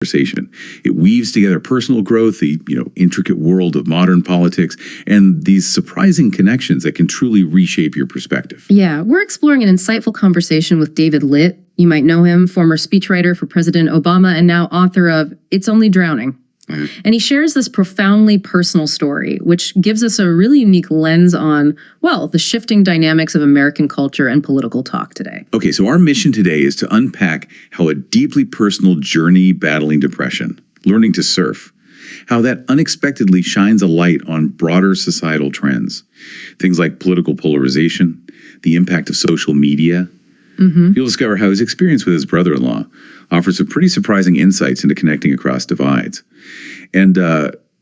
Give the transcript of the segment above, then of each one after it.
conversation. It weaves together personal growth, the intricate world of modern politics, and these surprising connections that can truly reshape your perspective. Yeah, we're exploring an insightful conversation with David Litt. You might know him, former speechwriter for President Obama and now author of It's Only Drowning. And he shares this profoundly personal story, which gives us a really unique lens on, well, the shifting dynamics of American culture and political talk today. Okay, so our mission today is to unpack how a deeply personal journey battling depression, learning to surf, how that unexpectedly shines a light on broader societal trends. Things like political polarization, the impact of social media. You'll discover how his experience with his brother-in-law offers some pretty surprising insights into connecting across divides. And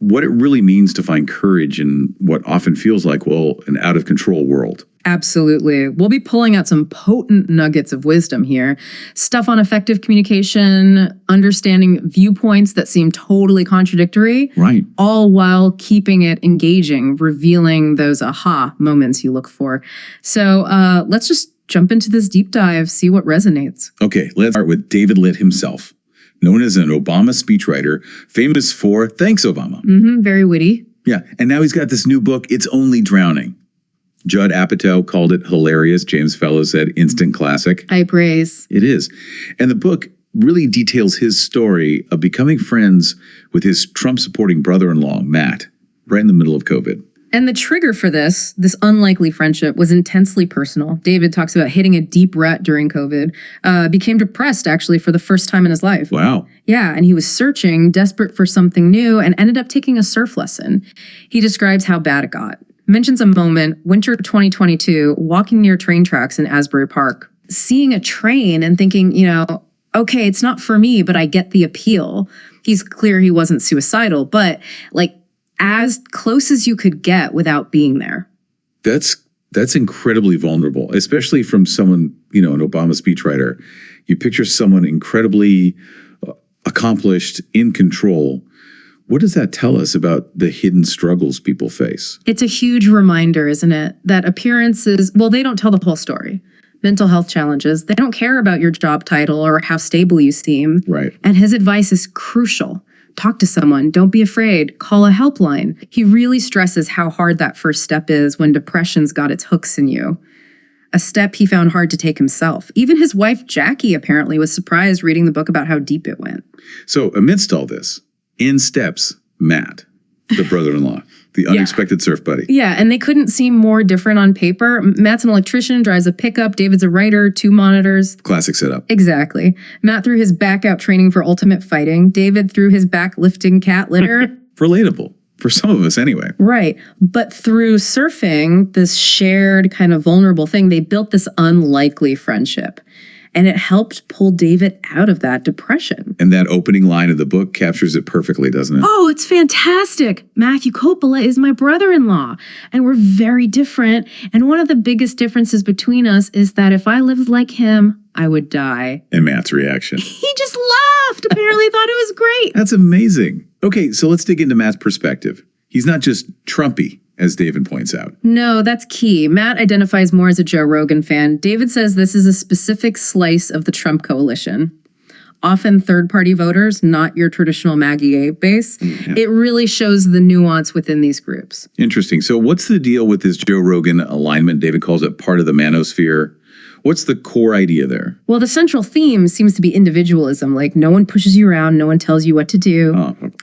what it really means to find courage in what often feels like, well, an out-of-control world. Absolutely. We'll be pulling out some potent nuggets of wisdom here. Stuff on effective communication, understanding viewpoints that seem totally contradictory. Right. All while keeping it engaging, revealing those aha moments you look for. So let's just jump into this deep dive, see what resonates. Okay, let's start with David Litt himself, known as an Obama speechwriter, famous for Thanks, Obama. Very witty. Yeah, and now he's got this new book, It's Only Drowning. Judd Apatow called it hilarious. James Fellows said instant classic. I praise. It is. And the book really details his story of becoming friends with his Trump-supporting brother-in-law, Matt, right in the middle of COVID. And the trigger for this unlikely friendship was intensely personal. David talks about hitting a deep rut during COVID, became depressed actually for the first time in his life. Wow. Yeah, and he was searching, desperate for something new, and ended up taking a surf lesson. He describes how bad it got. Mentions a moment, winter 2022, walking near train tracks in Asbury Park, seeing a train and thinking, okay, it's not for me, but I get the appeal. He's clear he wasn't suicidal, but as close as you could get without being there. That's incredibly vulnerable, especially from someone, an Obama speechwriter. You picture someone incredibly accomplished, in control. What does that tell us about the hidden struggles people face? It's a huge reminder, isn't it? That appearances, they don't tell the whole story. Mental health challenges, they don't care about your job title or how stable you seem. Right. And his advice is crucial. Talk to someone. Don't be afraid. Call a helpline. He really stresses how hard that first step is when depression's got its hooks in you. A step he found hard to take himself. Even his wife, Jackie, apparently was surprised reading the book about how deep it went. So amidst all this, in steps Matt, the brother-in-law, the unexpected surf buddy. Yeah, and they couldn't seem more different on paper. Matt's an electrician, drives a pickup. David's a writer, 2 monitors. Classic setup. Exactly. Matt threw his back out training for ultimate fighting. David threw his back lifting cat litter. Relatable. For some of us anyway. Right. But through surfing, this shared kind of vulnerable thing, they built this unlikely friendship. And it helped pull David out of that depression. And that opening line of the book captures it perfectly, doesn't it? Oh, it's fantastic. Matthew Coppola is my brother-in-law, and we're very different. And one of the biggest differences between us is that if I lived like him, I would die. And Matt's reaction. He just laughed. Apparently thought it was great. That's amazing. Okay, so let's dig into Matt's perspective. He's not just Trumpy, as David points out. No, that's key. Matt identifies more as a Joe Rogan fan. David says this is a specific slice of the Trump coalition. Often third-party voters, not your traditional Maggie base. Yeah. It really shows the nuance within these groups. Interesting. So what's the deal with this Joe Rogan alignment? David calls it part of the manosphere. What's the core idea there? Well, the central theme seems to be individualism. Like no one pushes you around, no one tells you what to do.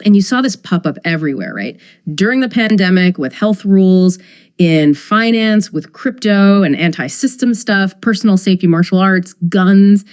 And you saw this pop up everywhere, right? During the pandemic with health rules, in finance with crypto and anti-system stuff, personal safety, martial arts, guns.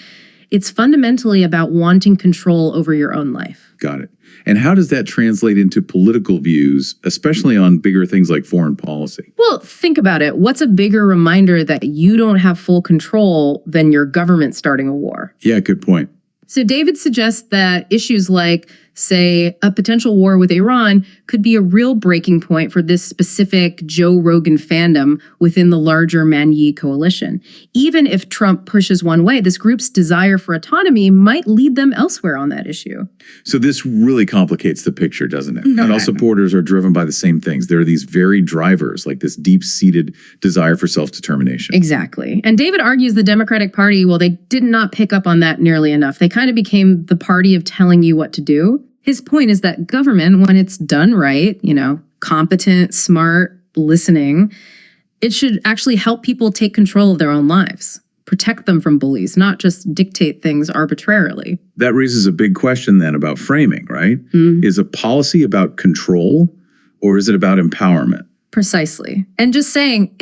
It's fundamentally about wanting control over your own life. Got it. And how does that translate into political views, especially on bigger things like foreign policy? Well, think about it. What's a bigger reminder that you don't have full control than your government starting a war? Yeah, good point. So David suggests that issues like say a potential war with Iran could be a real breaking point for this specific Joe Rogan fandom within the larger Man-Yi coalition. Even if Trump pushes one way, this group's desire for autonomy might lead them elsewhere on that issue. So this really complicates the picture, doesn't it? And all supporters are driven by the same things. There are these very drivers, like this deep-seated desire for self-determination. Exactly. And David argues the Democratic Party, well, they did not pick up on that nearly enough. They kind of became the party of telling you what to do. His point is that government, when it's done right, competent, smart, listening, it should actually help people take control of their own lives, protect them from bullies, not just dictate things arbitrarily. That raises a big question then about framing, right? Is a policy about control or is it about empowerment? Precisely. And just saying